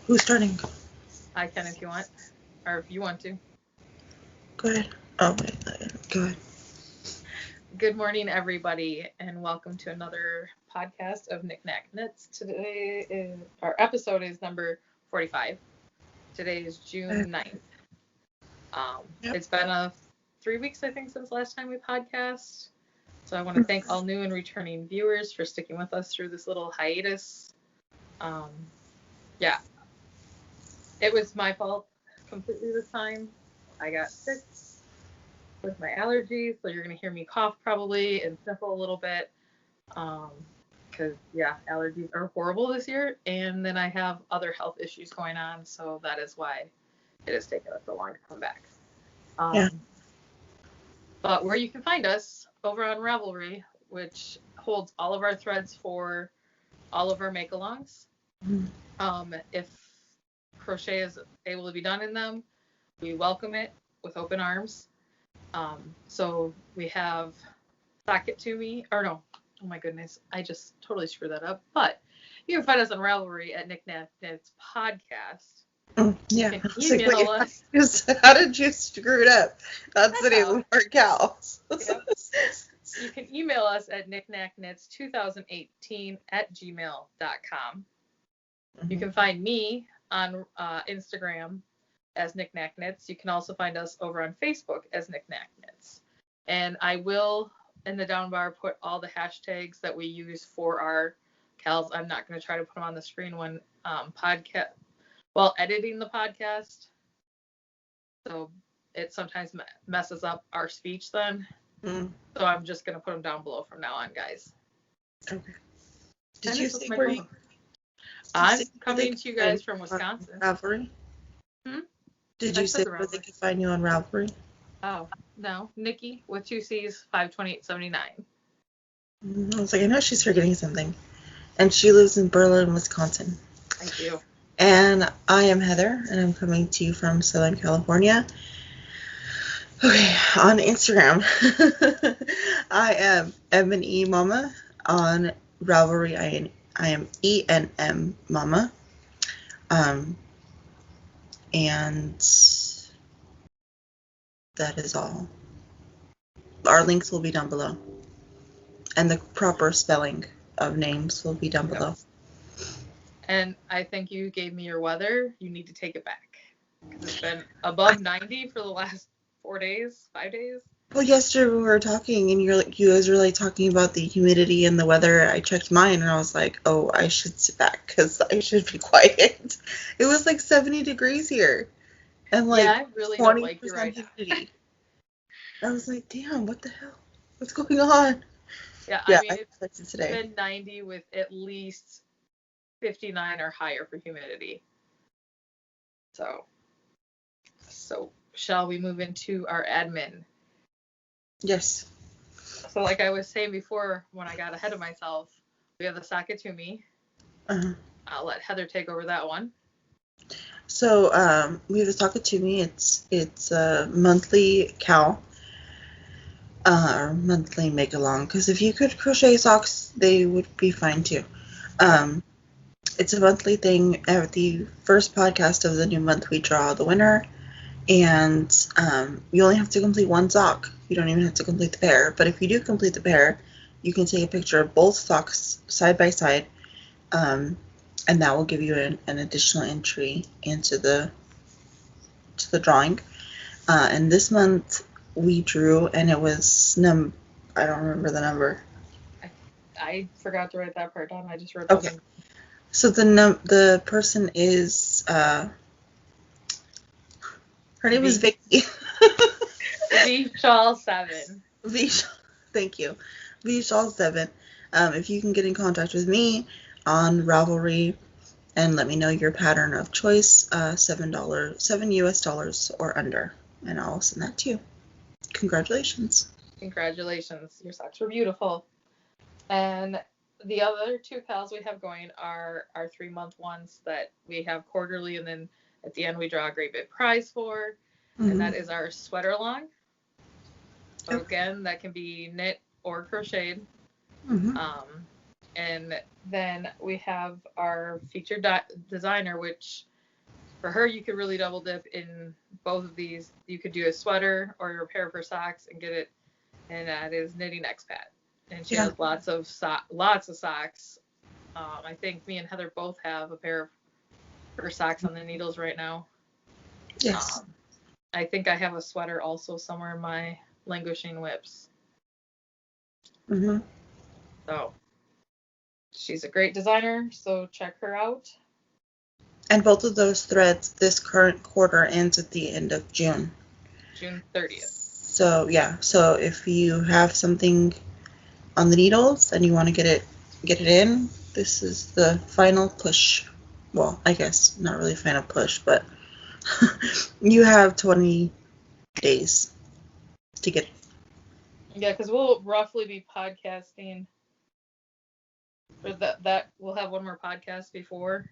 Who's starting? I can if you want. Or if you want to. Go ahead. Oh, wait. Go ahead. Good morning, everybody, and welcome to another podcast of Nicknack. Today our episode is number 45. Today is June 9th. It's been 3 weeks, I think, since last time we podcast. So I want to thank all new and returning viewers for sticking with us through this little hiatus. It was my fault completely this time. I got sick with my allergies, so you're going to hear me cough probably and sniffle a little bit. Because, allergies are horrible this year. And then I have other health issues going on, so that is why it has taken us so long to come back. But where you can find us, over on Ravelry, which holds all of our threads for all of our make-alongs. If crochet is able to be done in them, we welcome it with open arms. So we have Sock It To Me, or no, oh my goodness, I just totally screwed that up. But you can find us on Ravelry at Nicknack Podcast. Yeah. You can email us. How did you screw it up? That's the name of our cows. Yep. You can email us at nicknacknits2018@gmail.com. You can find me on Instagram as Nicknack Knits. You can also find us over on Facebook as Nicknack Knits. And I will, in the down bar, put all the hashtags that we use for our cows. I'm not going to try to put them on the screen when editing the podcast. So it sometimes messes up our speech then. So I'm just going to put them down below from now on, guys. Okay. Did you say where you... I'm coming to you guys from Wisconsin. Ravelry? Did you say where they could find you on Ravelry? Oh, no. Nicci with 2 C's, 52879. I was like, I know she's forgetting something. And she lives in Berlin, Wisconsin. I do. And I am Heather, and I'm coming to you from Southern California. Okay, on Instagram, I am enmmomma. On Ravelry, I am enmmomma. And that is all. Our links will be down below. And the proper spelling of names will be down below. And I think you gave me your weather. You need to take it back. Because it's been above 90 for the last 5 days. Well, yesterday we were talking, and you guys were like talking about the humidity and the weather. I checked mine, and I was like, oh, I should sit back because I should be quiet. It was like 70 degrees here, and like I really 20% don't like you right humidity. I was like, damn, what the hell? What's going on? Yeah, I mean, it's been 90 with at least 59 or higher for humidity. So shall we move into our admin? Yes. So like I was saying before, when I got ahead of myself, we have the Sock It To Me. I'll let Heather take over that one. So we have the Sock It To Me. It's a monthly cow. Or monthly make along. Because if you could crochet socks, they would be fine too. It's a monthly thing. At the first podcast of the new month, we draw the winner. And you only have to complete one sock. You don't even have to complete the pair. But if you do complete the pair, you can take a picture of both socks side by side. And that will give you an additional entry into the drawing. And this month we drew, and it was I don't remember the number. I forgot to write that part down. I just wrote okay. Down. So the person is her name is Vicky. Vishal7. Thank you. Vishal7. If you can get in contact with me on Ravelry and let me know your pattern of choice, $7 US or under, and I'll send that to you. Congratulations. Congratulations. Your socks were beautiful. And the other 2 cows we have going are our 3-month ones that we have quarterly, and then at the end we draw a great big prize for. And that is our sweater long. So again, that can be knit or crocheted. And then we have our featured designer, which for her, you could really double dip in both of these. You could do a sweater or a pair of her socks and get it, and that is Nicknack's pad. And she has lots of socks. I think me and Heather both have a pair of her socks on the needles right now. Yes. I think I have a sweater also somewhere in my languishing whips. Mm-hmm. So she's a great designer, so check her out. And both of those threads, this current quarter ends at the end of June. June 30th. So yeah, so if you have something on the needles and you want to get it in, this is the final push. Well, I guess not really final push, but you have 20 days to get it. Yeah, because we'll roughly be podcasting for that we'll have one more podcast before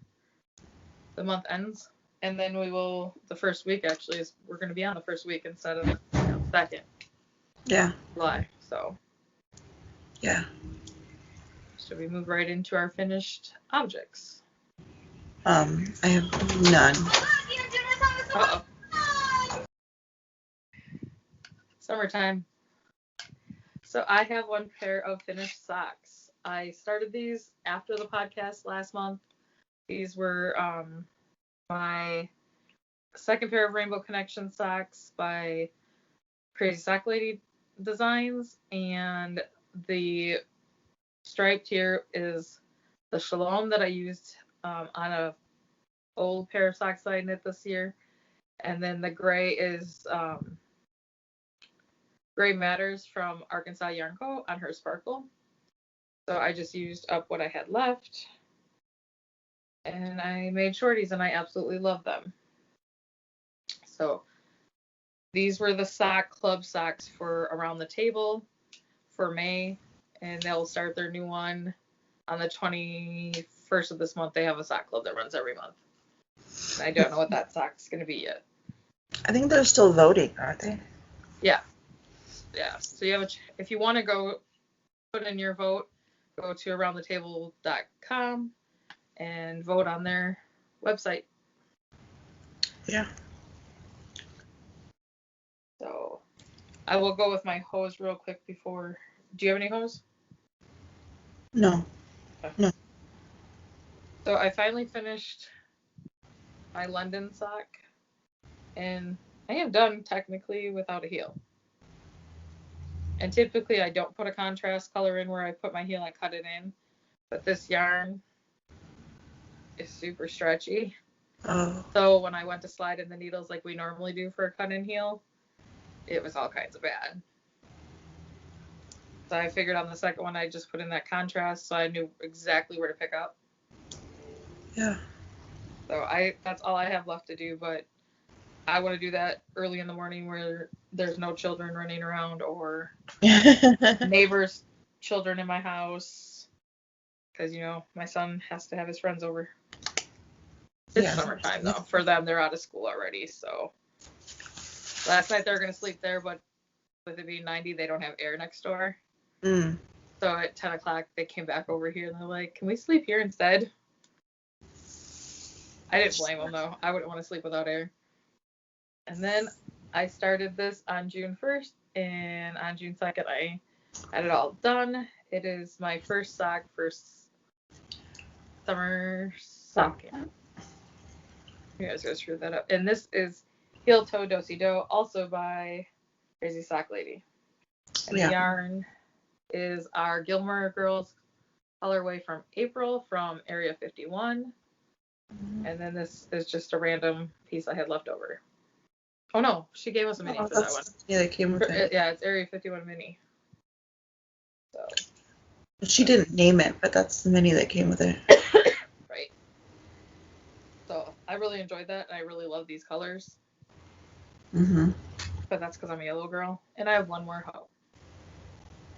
the month ends, and then we will, the first week actually is, we're going to be on the first week instead of second. Yeah. July. So Yeah. should we move right into our finished objects? I have none. Uh-oh. Summertime. So I have one pair of finished socks. I started these after the podcast last month. These were my second pair of Rainbow Connection socks by Crazy Sock Lady Designs, and the striped here is the Shalom that I used on a old pair of socks that I knit this year, and then the gray is Gray Matters from Arkansas Yarn Co. on her Sparkle. So I just used up what I had left, and I made shorties, and I absolutely love them. So these were the sock club socks for Around the Table for May, and they'll start their new one on the 21st of this month. They have a sock club that runs every month. And I don't know what that sock's going to be yet. I think they're still voting, aren't they? Yeah. Yeah. So you have if you want to go put in your vote, go to aroundthetable.com and vote on their website. Yeah. So I will go with my hose real quick before. Do you have any hose? No. Okay. No. So I finally finished my London sock, and I am done technically without a heel. And typically I don't put a contrast color in where I put my heel and cut it in, but this yarn is super stretchy. Oh. So when I went to slide in the needles like we normally do for a cut-in heel, it was all kinds of bad. So I figured on the second one I just put in that contrast so I knew exactly where to pick up. Yeah. So that's all I have left to do, but I want to do that early in the morning where there's no children running around or neighbors' children in my house, because, you know, my son has to have his friends over. It's summertime, though. For them, they're out of school already, so. Last night they were going to sleep there, but with it being 90, they don't have air next door. Mm. So at 10 o'clock, they came back over here, and they're like, can we sleep here instead? I didn't blame them, though. I wouldn't want to sleep without air. And then I started this on June 1st, and on June 2nd, I had it all done. It is my first sock for summer sock camp. You guys gotta screw that up. And this is Heel Toe Dosey Do, also by Crazy Sock Lady. And the yarn is our Gilmore Girls colorway from April from Area 51. And then this is just a random piece I had left over. Oh no, she gave us a mini for that one. Yeah, they came with it. Yeah, it's Area 51 mini. So. She didn't name it, but that's the mini that came with it. Right. So I really enjoyed that, and I really love these colors. Mm-hmm. But that's because I'm a yellow girl, and I have one more hoe.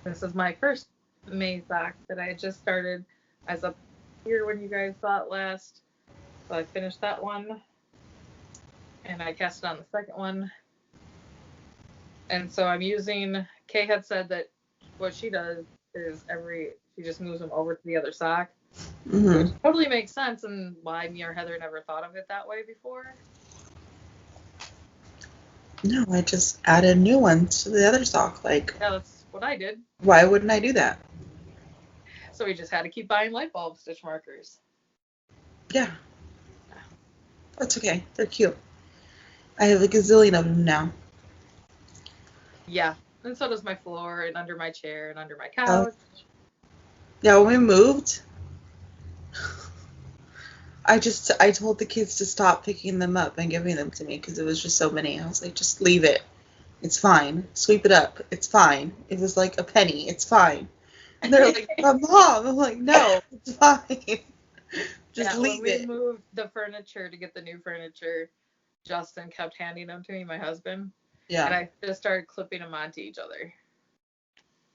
This is my first May sock that I just started. I was up here when you guys saw it last. So I finished that one, and I cast it on the second one. And so I'm using, Kay had said that what she does is she just moves them over to the other sock. Mm-hmm. Which totally makes sense, and why me or Heather never thought of it that way before. No, I just added new ones to the other sock. Like, Yeah, that's what I did. why wouldn't I do that? So we just had to keep buying light bulb stitch markers. Yeah. That's okay. They're cute. I have a gazillion of them now. Yeah, and so does my floor, and under my chair, and under my Oh. couch. Yeah, when we moved, I told the kids to stop picking them up and giving them to me because it was just so many. I was like, just leave it. It's fine. Sweep it up. It's fine. It was like a penny. It's fine. And they're like, but Mom. I'm like, no, it's fine. Just leave when it. we moved the furniture to get the new furniture, Justin kept handing them to me, my husband. Yeah. And I just started clipping them onto each other.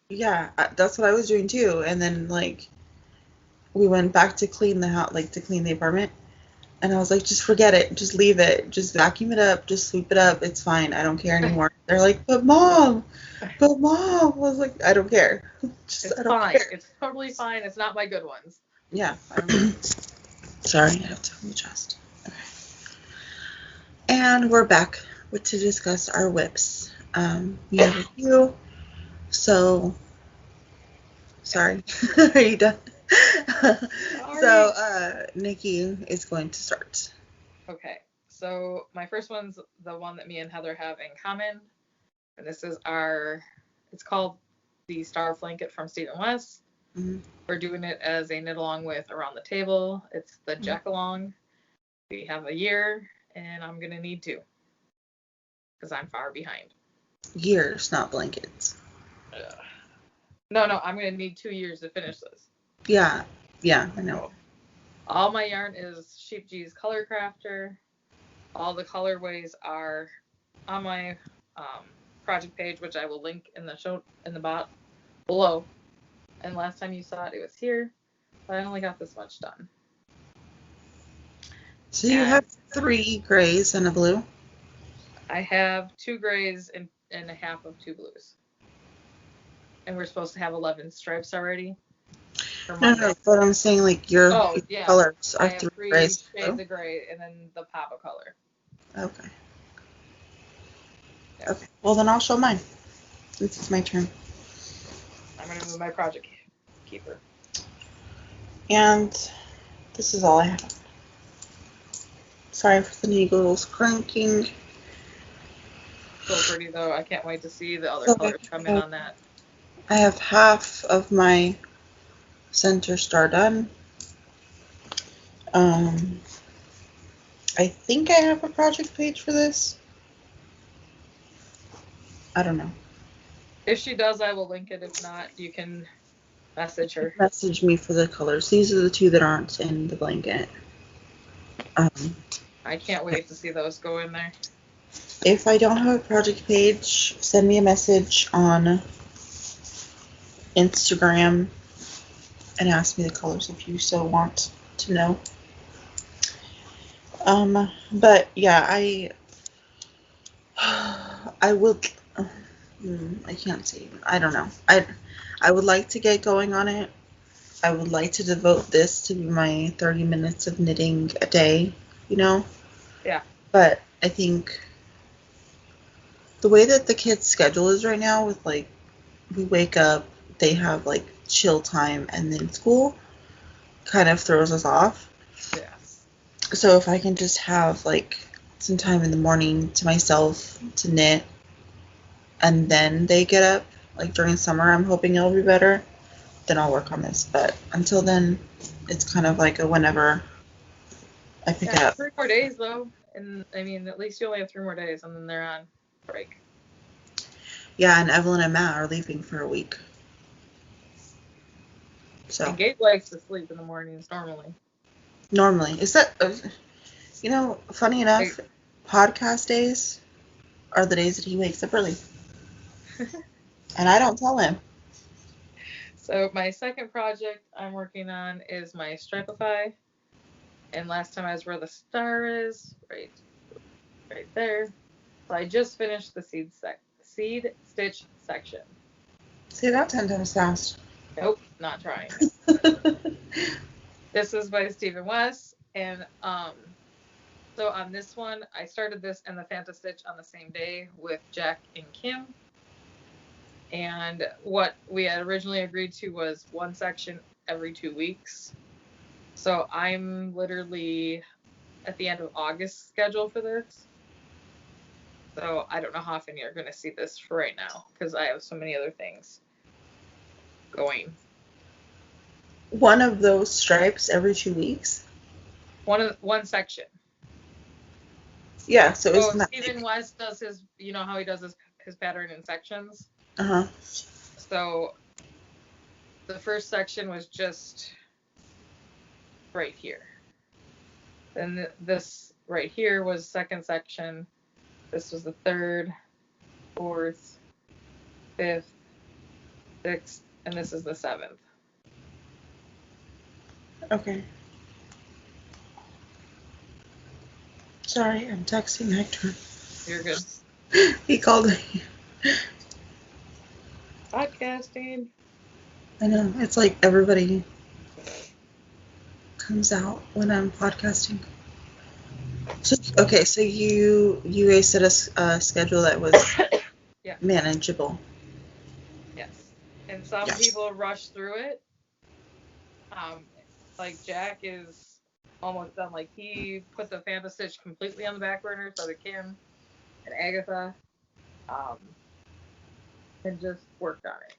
Yeah, that's what I was doing too. And then, like, we went back to clean the house, like, to clean the apartment. And I was like, just forget it. Just leave it. Just vacuum it up. Just sweep it up. It's fine. I don't care anymore. They're like, but Mom. I was like, I don't care. It's fine. Care. It's totally fine. It's not my good ones. Yeah. Sorry, I have to adjust. Okay. And we're back to discuss our whips. We have a few. So, sorry. Are you done? So, Nicci is going to start. Okay. So, my first one's the one that me and Heather have in common. And this is it's called the Star Blanket from Stephen West. Mm-hmm. We're doing it as a knit along with Around the Table. It's the Jack Along. We have a year, and I'm going to need 2. Because I'm far behind. Years, not blankets. No, I'm going to need 2 years to finish this. Yeah, I know. All my yarn is Sheep G's Color Crafter. All the colorways are on my project page, which I will link in the bot below. And last time you saw it, it was here. But I only got this much done. So you have 3 grays and a blue? I have 2 grays and a half of 2 blues. And we're supposed to have 11 stripes already. No, but I'm saying, like, your colors are 3 grays. Shades of gray and then the pop of color. Okay. Yeah. Okay. Well, then I'll show mine. Since it's my turn. I'm going to move my project keeper. And this is all I have. Sorry for the needles cranking. So pretty, though. I can't wait to see the other colors come in on that. I have half of my center star done. I think I have a project page for this. I don't know. If she does, I will link it. If not, you can message her. Message me for the colors. These are the 2 that aren't in the blanket. I can't wait to see those go in there. If I don't have a project page, send me a message on Instagram and ask me the colors if you so want to know. But yeah, I will. I can't say. I don't know. I would like to get going on it. I would like to devote this to my 30 minutes of knitting a day, you know? Yeah. But I think the way that the kids' schedule is right now with, like, we wake up, they have, like, chill time, and then school kind of throws us off. Yes. So if I can just have, like, some time in the morning to myself to knit, and then they get up, like, during summer, I'm hoping it'll be better, then I'll work on this. But until then, it's kind of like a whenever I pick it up. 3 more days, though. And, I mean, at least you only have 3 more days, and then they're on break. Yeah, and Evelyn and Matt are leaving for a week. So. And Gabe likes to sleep in the mornings normally. Is that, funny enough, podcast days are the days that he wakes up early. And I don't tell him. So my second project I'm working on is my Stripify. And last time I was where the star is, right there. So I just finished the seed stitch section. Say that 10 times fast. Nope, not trying. This is by Stephen West, and so on this one, I started this and the Fanta Stitch on the same day with Jack and Kim. And what we had originally agreed to was one section every 2 weeks. So I'm literally at the end of August scheduled for this. So I don't know how often you're going to see this for right now because I have so many other things going. One of those stripes every 2 weeks? One section. Yeah, so isn't that Stephen West does his, you know how he does his pattern in sections? Uh-huh. So the first section was just right here. Then this right here was second section. This was the third, fourth, fifth, sixth, and this is the seventh. Okay. Sorry, I'm texting Hector. You're good. He called me. Podcasting. I know. It's like everybody comes out when I'm podcasting. So, okay, so you guys set a schedule that was Yeah. manageable. Yes. And some people rush through it. Like Jack is almost done. Like he put the Fanta Stitch completely on the back burner so that Kim and Agatha and just worked on it.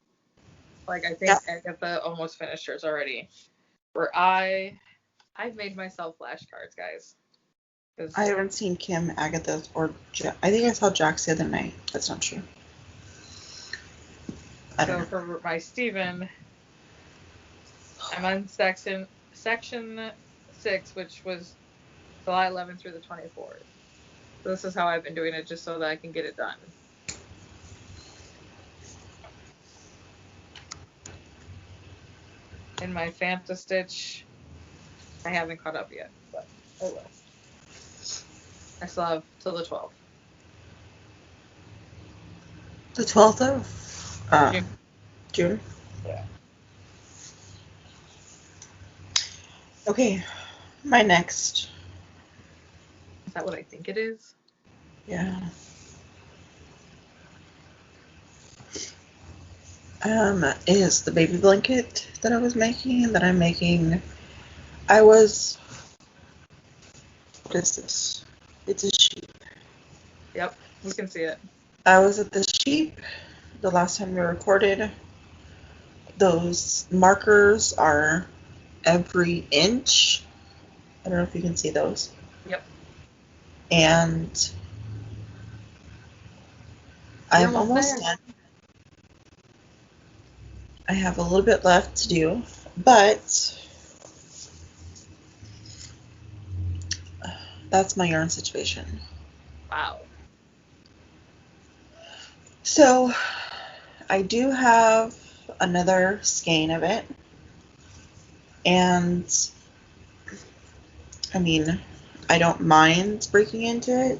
Like I think Agatha almost finished hers already. Where I've made myself flashcards, guys. I haven't seen Kim, Agatha's, or Jack. I think I saw Jack's the other night. That's not true. I don't know. For my Stephen, I'm on section 6, which was July 11th through the 24th. So this is how I've been doing it, just so that I can get it done. In my Fanta Stitch, I haven't caught up yet, but I will. I still have till the 12th. The 12th of June? Yeah. Okay, my next. Is that what I think it is? Yeah. Is the baby blanket that I was making, that I'm making. What is this? It's a sheep. Yep, we can see it. I was at the sheep the last time we recorded. Those markers are every inch. I don't know if you can see those. Yep. And I'm almost done. I have a little bit left to do, but that's my yarn situation. Wow. So I do have another skein of it, and I mean, I don't mind breaking into it.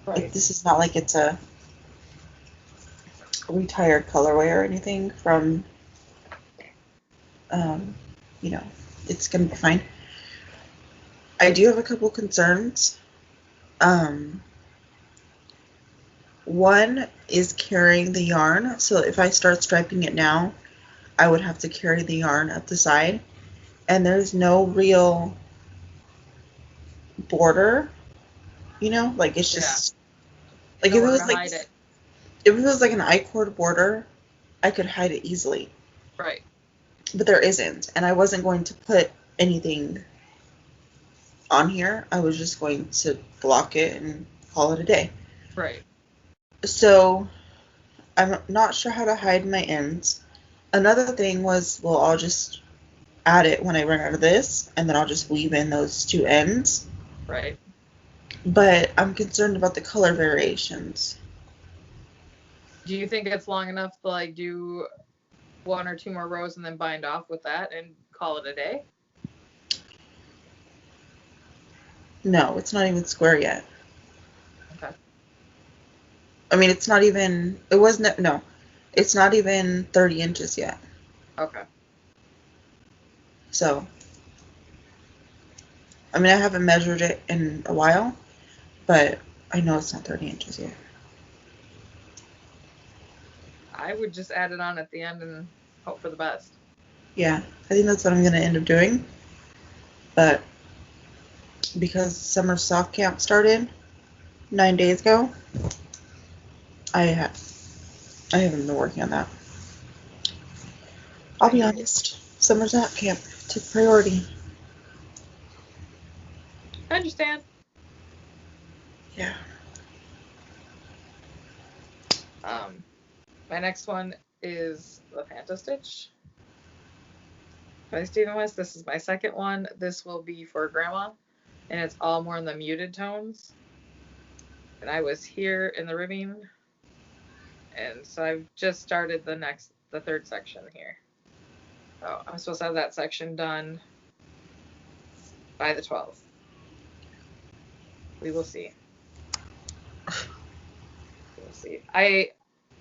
Right. This is not like it's a retired colorway or anything from, it's going to be fine. I do have a couple concerns. One is carrying the yarn. So if I start striping it now, I would have to carry the yarn up the side. And there's no real border, like it's just like if it was like an I-cord border, I could hide it easily. Right. But there isn't, and I wasn't going to put anything on here. I was just going to block it and call it a day. Right. So I'm not sure how to hide my ends. Another thing was, well, I'll just add it when I run out of this, and then I'll just weave in those two ends. Right. But I'm concerned about the color variations. Do you think it's long enough to do 1 or 2 more rows and then bind off with that and call it a day? No, it's not even square yet. Okay. I mean, it's not even 30 inches yet. Okay. So, I mean, I haven't measured it in a while, but I know it's not 30 inches yet. I would just add it on at the end and hope for the best. Yeah, I think that's what I'm going to end up doing. But because summer sock camp started 9 days ago, I haven't been working on that. I'll be honest. Summer sock camp took priority. I understand. Yeah. My next one is the Panto Stitch by Stephen West. This is my second one. This will be for Grandma, and it's all more in the muted tones. And I was here in the ribbing, and so I've just started the third section here. So I'm supposed to have that section done by the 12th. We will see. We'll see.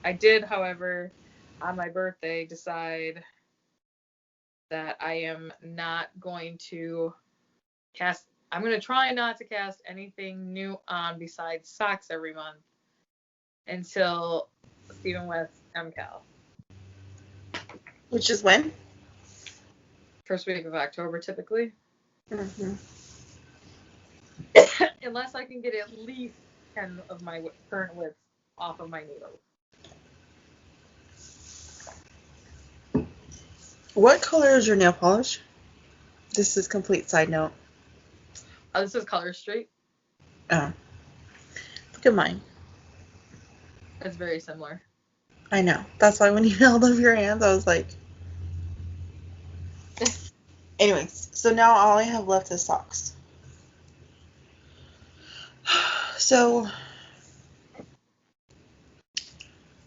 I did, however, on my birthday decide that I am not going to cast. I'm going to try not to cast anything new on besides socks every month until Stephen West MCAL. Which is when? First week of October, typically. Mm-hmm. Unless I can get at least 10 of my current widths off of my needles. What color is your nail polish? This is complete side note. This is Color Street. Oh. Look at mine. It's very similar. I know. That's why when you held up your hands, I was like... Anyways, so now all I have left is socks. So...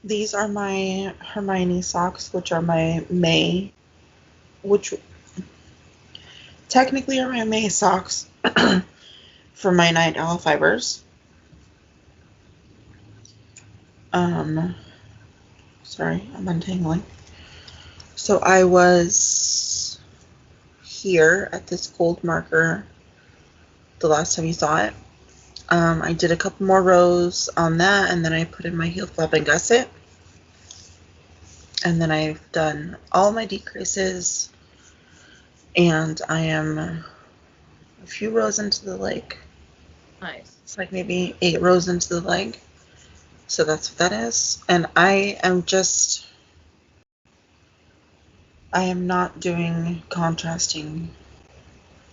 These are my Hermione socks, which are my May... Which... Technically are my May socks for my Night Owl fibers. Sorry, I'm untangling. So I was here at this gold marker the last time you saw it. I did a couple more rows on that, and then I put in my heel flap and gusset. And then I've done all my decreases, and I am a few rows into the leg. Nice. It's like maybe 8 rows into the leg. So that's what that is. And I am not doing contrasting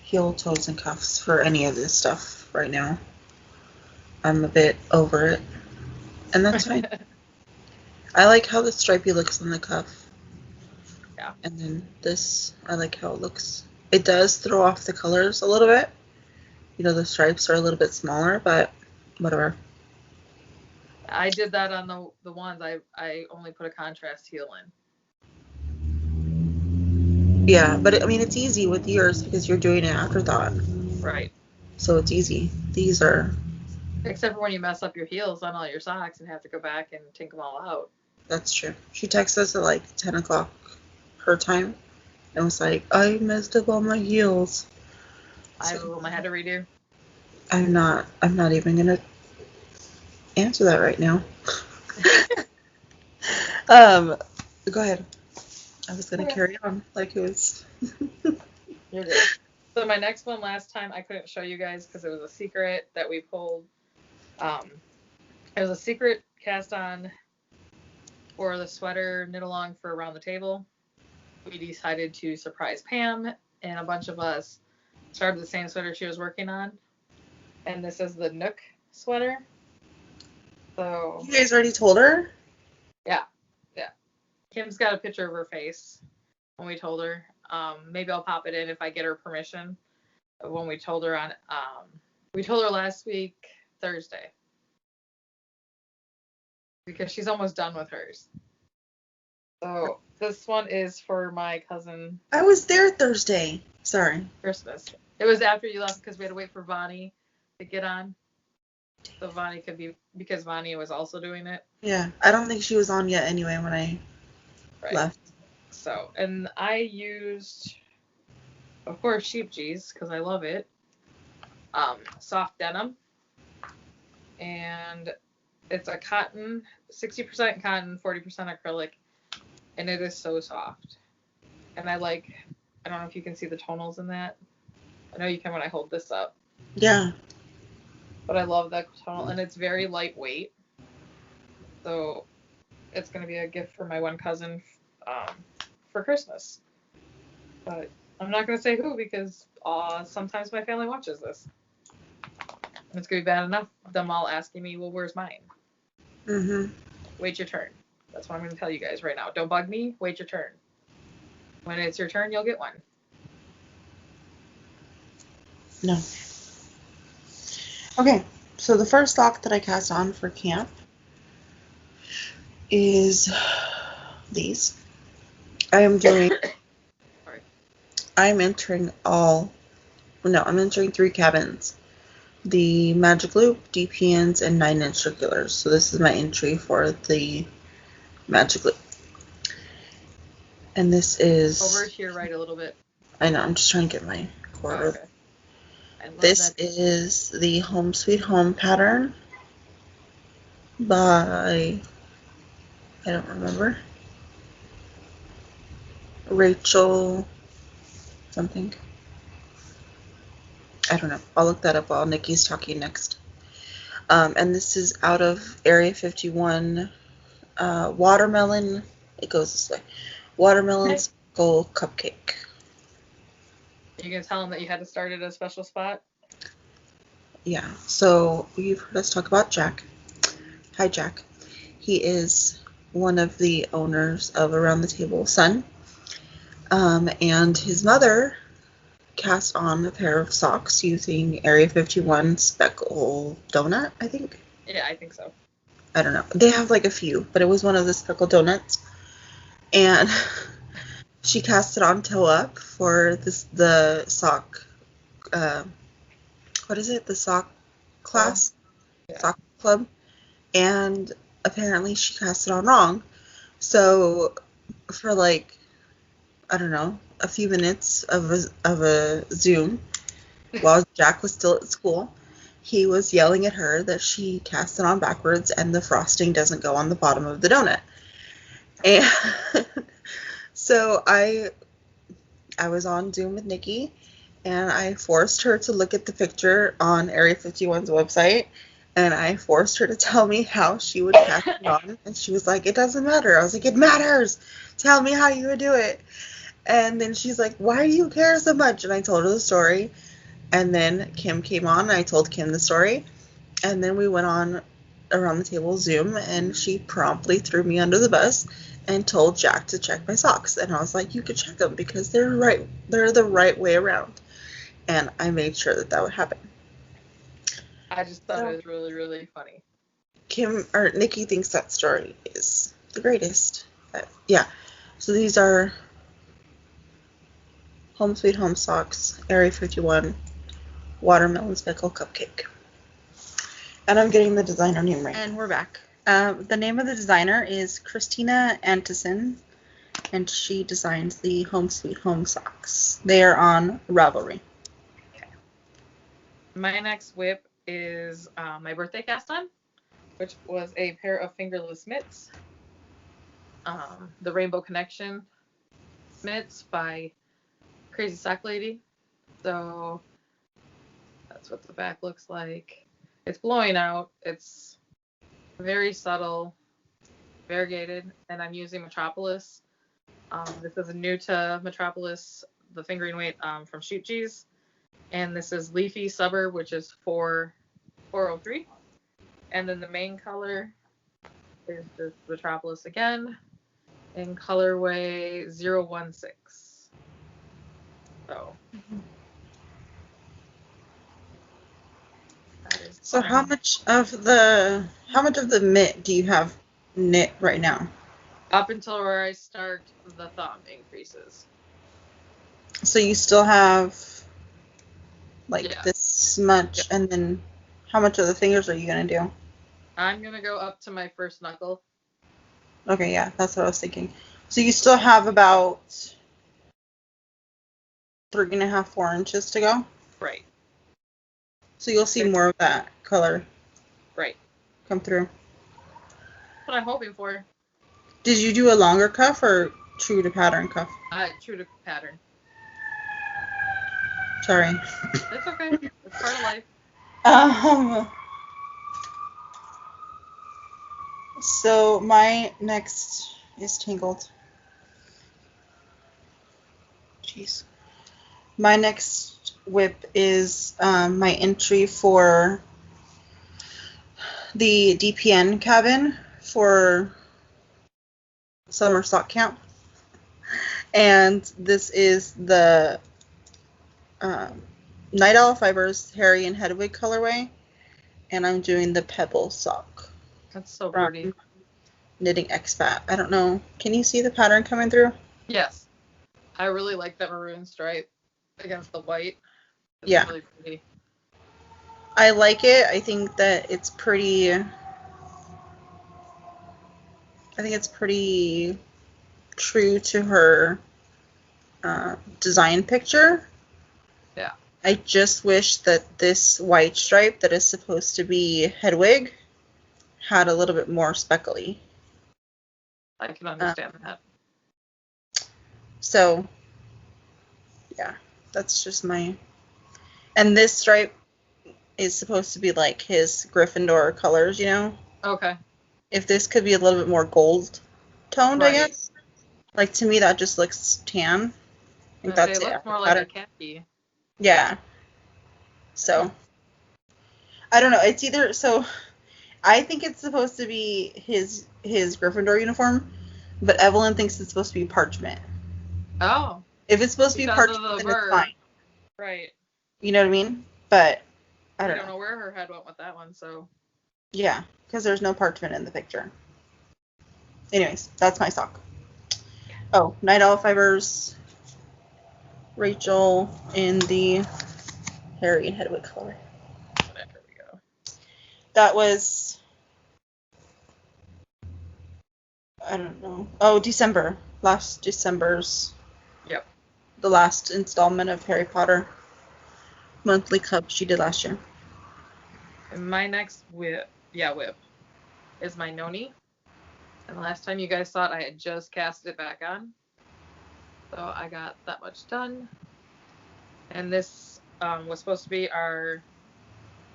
heel, toes, and cuffs for any of this stuff right now. I'm a bit over it. And that's fine. I like how the stripey looks on the cuff. Yeah. And then this, I like how it looks. It does throw off the colors a little bit. You know, the stripes are a little bit smaller, but whatever. I did that on the ones. I only put a contrast heel in. Yeah, but I mean, it's easy with yours because you're doing it afterthought. Right. So it's easy. These are... Except for when you mess up your heels on all your socks and have to go back and take them all out. That's true. She texted us at like 10 o'clock her time and was like, I messed up all my heels. I have a room I had to redo. I'm not even going to answer that right now. Go ahead. I was going to carry on like it was. You're good. So my next one, last time I couldn't show you guys because it was a secret that we pulled. It was a secret cast on for the sweater knit along for Around the Table. We decided to surprise Pam, and a bunch of us started the same sweater she was working on. And this is the Nook sweater. So You guys already told her? Yeah. Kim's got a picture of her face when we told her. Maybe I'll pop it in if I get her permission. When we told her we told her last week, Thursday. Because she's almost done with hers. So this one is for my cousin. I was there Thursday. Sorry. Christmas. It was after you left because we had to wait for Vonnie to get on. So Vonnie could be, because Vonnie was also doing it. Yeah, I don't think she was on yet anyway when I left. So, and I used, of course, Sheep Cheese because I love it. soft denim. And it's a cotton, 60% cotton, 40% acrylic. And it is so soft. And I don't know if you can see the tonals in that. I know you can when I hold this up. Yeah. But I love that tonal. And it's very lightweight. So it's going to be a gift for my one cousin for Christmas. But I'm not going to say who because sometimes my family watches this. And it's going to be bad enough them all asking me, well, where's mine? Mm-hmm. Wait your turn. That's what I'm going to tell you guys right now. Don't bug me. Wait your turn. When it's your turn, you'll get one. No. Okay, so the first sock that I cast on for camp is these. I'm entering 3 cabins. The Magic Loop, DPNs, and 9-inch circulars. So this is my entry for the Magic Loop. And this is... Over to your right a little bit. I know, I'm just trying to get my quarter. Okay. This is the Home Sweet Home pattern by... I don't remember. Rachel something. I don't know. I'll look that up while Nikki's talking next. And this is out of Area 51 watermelon. It goes this way. Watermelon skull cupcake. Are you going to tell them that you had to start at a special spot? Yeah. So you've heard us talk about Jack. Hi, Jack. He is one of the owners of Around the Table Sun. And his mother cast on a pair of socks using Area 51 Speckle Donut, I think. Yeah, I think so. I don't know. They have like a few, but it was one of the Speckle Donuts. And she cast it on toe up for the sock, what is it? The sock class? Yeah. Sock club. And apparently she cast it on wrong. So for like, I don't know, a few minutes of a Zoom while Jack was still at school, he was yelling at her that she cast it on backwards and the frosting doesn't go on the bottom of the donut. And so I was on Zoom with Nicci, and I forced her to look at the picture on Area 51's website, and I forced her to tell me how she would cast it on, and she was like, it doesn't matter. I was like, it matters. Tell me how you would do it. And then she's like, why do you care so much? And I told her the story. And then Kim came on, and I told Kim the story. And then we went on Around the Table Zoom, and she promptly threw me under the bus and told Jack to check my socks. And I was like, you could check them because they're the right way around. And I made sure that would happen. I just thought it was really, really funny. Nicci thinks that story is the greatest. But, yeah. So these are Home Sweet Home socks, Area 51, Watermelon Speckle Cupcake. And I'm getting the designer name right. And we're back. The name of the designer is Christina Antison, and she designs the Home Sweet Home socks. They are on Ravelry. Okay. My next whip is my birthday cast on, which was a pair of Fingerless Mitts. The Rainbow Connection mitts by Crazy Sock Lady. So that's what the back looks like. It's blowing out. It's very subtle, variegated, and I'm using Metropolis. This is new to Metropolis, the fingering weight from Shoot Cheese. And this is Leafy Suburb, which is 403. And then the main color is just Metropolis again in colorway 016. So how much of the mitt do you have knit right now? Up until where I start the thumb increases. So you still have this much, and then how much of the fingers are you gonna do? I'm gonna go up to my first knuckle. Okay, yeah, that's what I was thinking. So you still have about 3.5, 4 inches to go? Right. So you'll see more of that color Right. come through. That's what I'm hoping for. Did you do a longer cuff or true to pattern cuff? True to pattern. Sorry. It's okay. It's part of life. So my next is tangled. Jeez. My next whip is my entry for the DPN cabin for summer sock camp. And this is the Night Owl Fibers Harry and Hedwig colorway. And I'm doing the Pebble Sock. That's so pretty. Knitting Expat. I don't know. Can you see the pattern coming through? Yes. I really like that maroon stripe against the white. It's Yeah. really pretty. I like it. I think that it's pretty... I think it's pretty true to her design picture. Yeah. I just wish that this white stripe that is supposed to be Hedwig had a little bit more speckly. I can understand that. So, yeah, that's just my... And this stripe is supposed to be like his Gryffindor colors, you know? Okay. If this could be a little bit more gold toned, Right. I guess. Like, to me, that just looks tan. I think that's It looks it. more like a khaki. Yeah. So, I don't know. It's either... So, I think it's supposed to be his Gryffindor uniform, but Evelyn thinks it's supposed to be parchment. Oh. If it's supposed to be Because parchment, of the then it's bird. fine. Right. You know what I mean? But, I We don't know. where her head went with that one, so... Yeah, because there's no parchment in the picture. Anyways, that's my sock. Oh, Night Owl Fibers, Rachel in the Harry and Hedwig color. There we go. That was, I don't know. Oh, December. Last December's. Yep. The last installment of Harry Potter monthly cup she did last year. And my next whip is my Noni. And the last time you guys saw it, I had just cast it back on. So I got that much done. And this was supposed to be our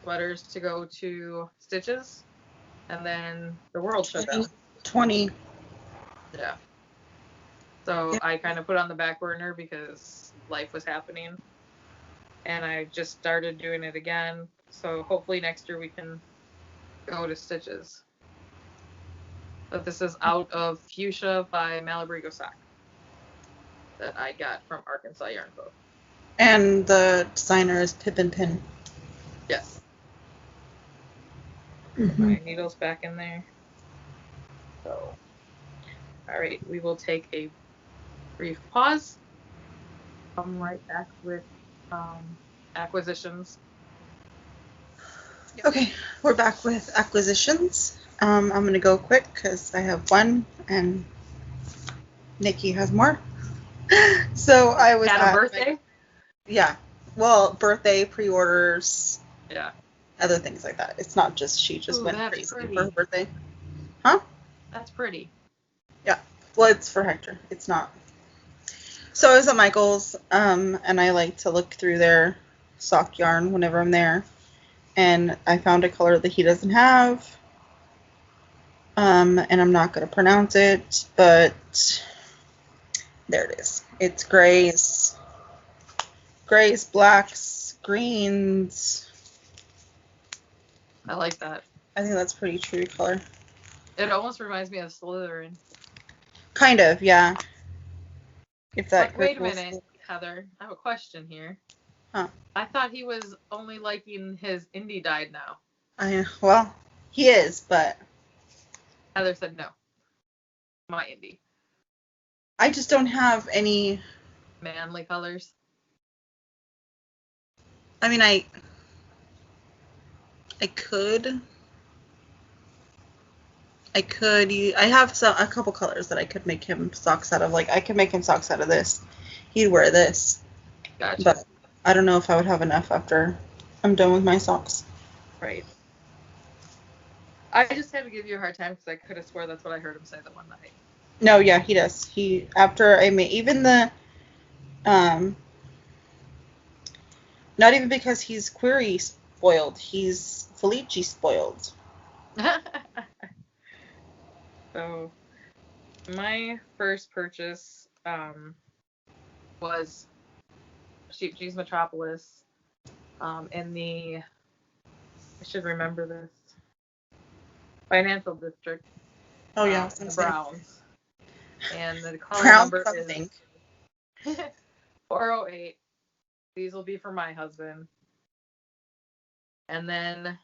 sweaters to go to Stitches. And then the world shut down. 20. Yeah. So Yeah. I kind of put it on the back burner because life was happening. And I just started doing it again. So hopefully next year we can go to Stitches. But this is out of Fuchsia by Malabrigo Sock that I got from Arkansas Yarn Co. And the designer is Pippin Pin. Yes. Mm-hmm. My needles back in there. So, all right, we will take a brief pause. Come right back with acquisitions. Okay, we're back with acquisitions. I'm going to go quick because I have one and Nicci has more. So I was Had a birthday? Yeah. Well, birthday, pre-orders. Yeah. Other things like that. It's not just she just went crazy for her birthday. Huh? That's pretty. Yeah. Well, it's for Hector. It's not. So I was at Michael's, and I like to look through their sock yarn whenever I'm there. And I found a color that he doesn't have. And I'm not going to pronounce it, but there it is. It's grays, blacks, greens. I like that. I think that's pretty true color. It almost reminds me of Slytherin. Kind of, yeah. If that. But wait a minute, Heather. I have a question here. Huh. I thought he was only liking his indie dyed now. Well, he is, but Heather said no. My indie. I just don't have any manly colors. I mean, I could. I have a couple colors that I could make him socks out of. Like, I could make him socks out of this. He'd wear this. Gotcha. But I don't know if I would have enough after I'm done with my socks. Right. I just had to give you a hard time because I could have swore that's what I heard him say the one night. No, yeah, he does. He, after I made, even the, not even because he's query spoiled, he's Felici spoiled. So, my first purchase was Sheep Cheese Metropolis in the, I should remember this, financial district. Oh, yeah, I was The gonna say. Browns. And the color Brown number something. is 408. These will be for my husband. And then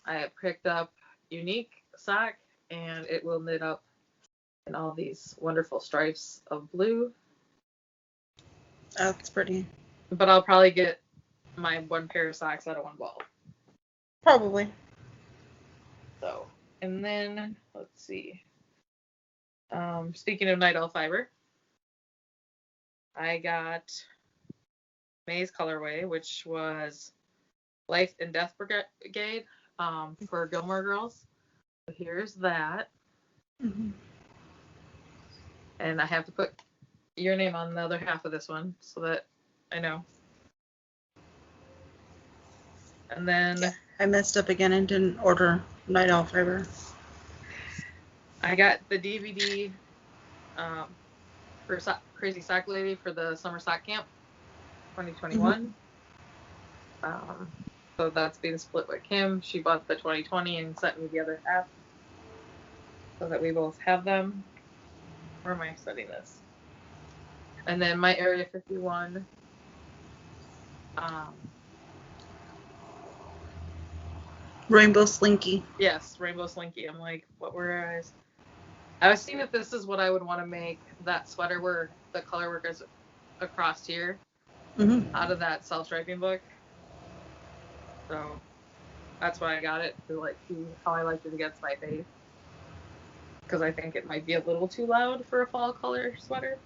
I picked up Unique Sock, and it will knit up in all these wonderful stripes of blue. That's pretty. But I'll probably get my one pair of socks out of one ball. Probably. So, and then, let's see. Speaking of Night Owl Fiber, I got May's colorway, which was Life and Death Brigade for Gilmore Girls. So here's that. Mm-hmm. And I have to put your name on the other half of this one so that I know. And then Yeah, I messed up again and didn't order Night Owl Fiber. I got the DVD for Crazy Sock Lady for the Summer Sock Camp 2021. Mm-hmm. So that's being split with Kim. She bought the 2020 and sent me the other half so that we both have them. Where am I setting this? And then my Area 51. Rainbow Slinky. Yes, Rainbow Slinky. I'm like, what were I was seeing if this is what I would want to make that sweater where the color work is across here out of that self-striping book. So that's why I got it, to like see how I liked it against my face. Because I think it might be a little too loud for a fall color sweater.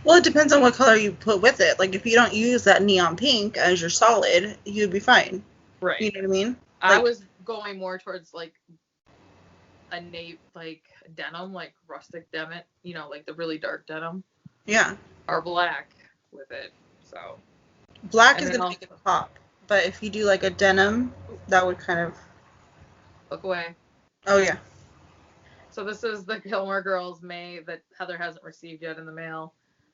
Well, it depends on what color you put with it. Like, if you don't use that neon pink as your solid, you'd be fine. Right. You know what I mean? I was going more towards like a like denim, like rustic denim, you know, like the really dark denim. Yeah. Or black with it. So black is gonna make it pop, but if you do like a denim, that would kind of look away. Oh yeah. So this is the Gilmore Girls May that Heather hasn't received yet in the mail,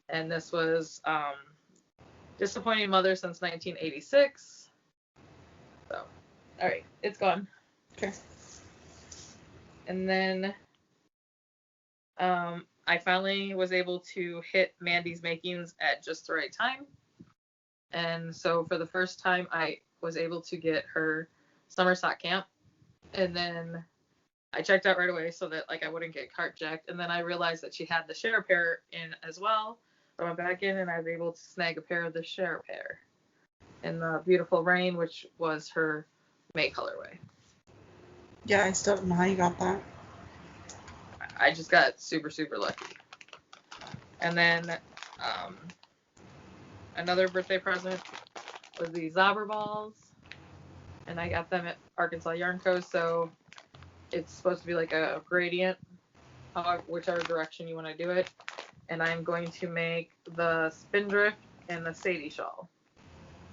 and this was Disappointing Mother since 1986. So, all right, it's gone. Okay. And then I finally was able to hit Mandy's makings at just the right time. And so for the first time, I was able to get her summer sock camp. And then I checked out right away so that like I wouldn't get cart jacked. And then I realized that she had the share pair in as well. So I went back in and I was able to snag a pair of the share pair in the Beautiful Rain, which was her May colorway. Yeah, I still don't know how you got that. I just got super, super lucky. And then another birthday present was these Zobber balls. And I got them at Arkansas Yarn Co. So it's supposed to be like a gradient, whichever direction you want to do it. And I'm going to make the Spindrift and the Sadie shawl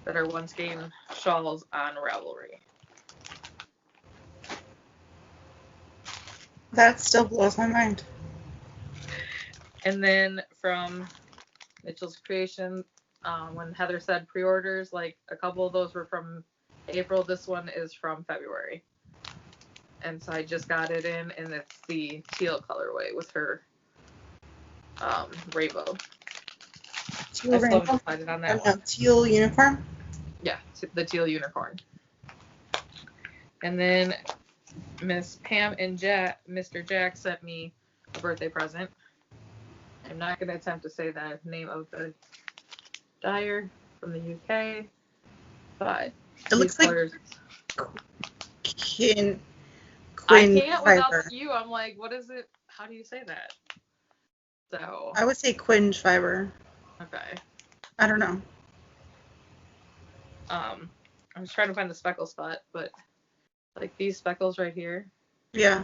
that are one skein shawls on Ravelry. That still blows my mind. And then from Mitchell's Creation, when Heather said pre-orders, like a couple of those were from April. This one is from February. And so I just got it in, and it's the teal colorway with her rainbow. Teal I rainbow? still decided on that one. Teal unicorn? Yeah, the teal unicorn. And then Miss Pam and Mr. Jack sent me a birthday present. I'm not going to attempt to say the name of the dyer from the UK, but it looks colors, like Quinn I can't fiber. without you. I'm like, what is it? How do you say that? So I would say Quinge fiber. Okay. I don't know. I was trying to find the speckle spot, but like these speckles right here, Yeah.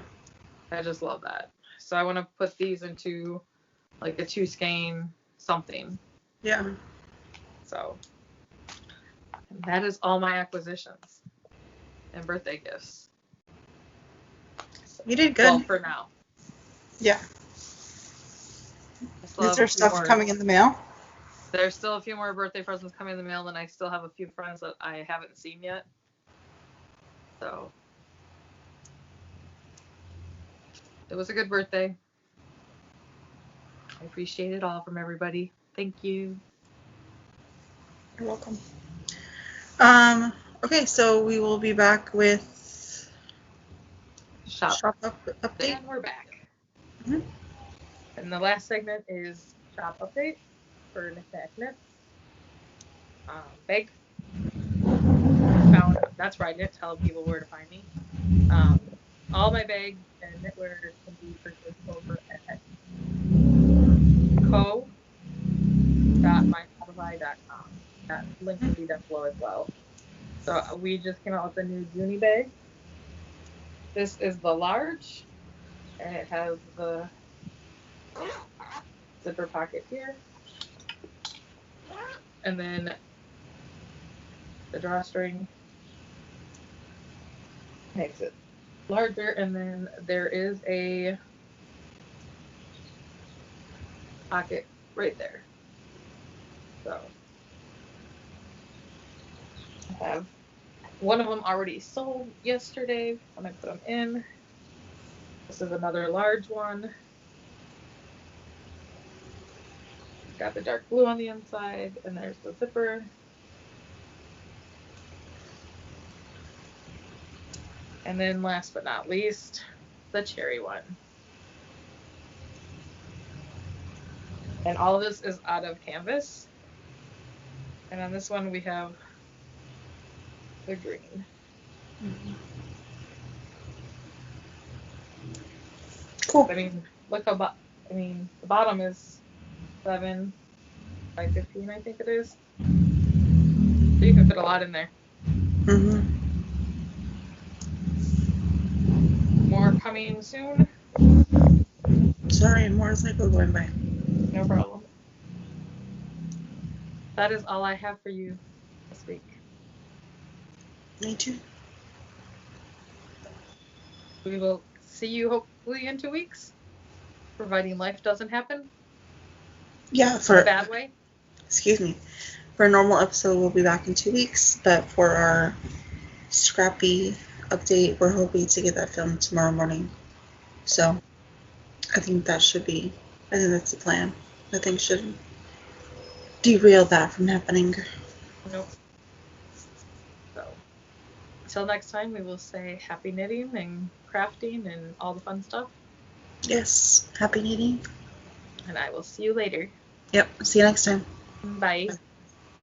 I just love that. So I want to put these into like a 2 skein something. Yeah. So and that is all my acquisitions and birthday gifts. So, You did good. well, for now. Yeah. I still Is have there a few stuff more. coming in the mail? There's still a few more birthday presents coming in the mail, and I still have a few friends that I haven't seen yet. So it was a good birthday. I appreciate it all from everybody. Thank you. You're welcome. Okay, so we will be back with Shop update. And we're back. Mhm. And the last segment is shop update for Nicknack Knits. Bag. That's where I didn't tell people where to find me. All my bags and knitwear can be purchased over at co.myshopify.com. That link will be down below as well. So we just came out with a new Junie bag. This is the large, and it has the zipper pocket here, and then the drawstring makes it larger, and then there is a pocket right there. So I have one of them already sold yesterday when I put them in. This is another large one. Got the dark blue on the inside, and there's the zipper. And then last but not least, the cherry one. And all of this is out of canvas. And on this one we have the green. Cool. I mean, look how the bottom is 7 by 15, I think it is. So you can fit a lot in there. Mm-hmm. More coming soon. Sorry, motorcycle going by. No problem. That is all I have for you this week. Me too. We will see you hopefully in 2 weeks, providing life doesn't happen. Yeah, in a bad way. Excuse me. For a normal episode, we'll be back in 2 weeks, but for our scrappy update, we're hoping to get that filmed tomorrow morning. So, I think that's the plan. Nothing should derail that from happening. Nope. So, until next time, we will say happy knitting and crafting and all the fun stuff. Yes, happy knitting. And I will see you later. Yep, see you next time. Bye.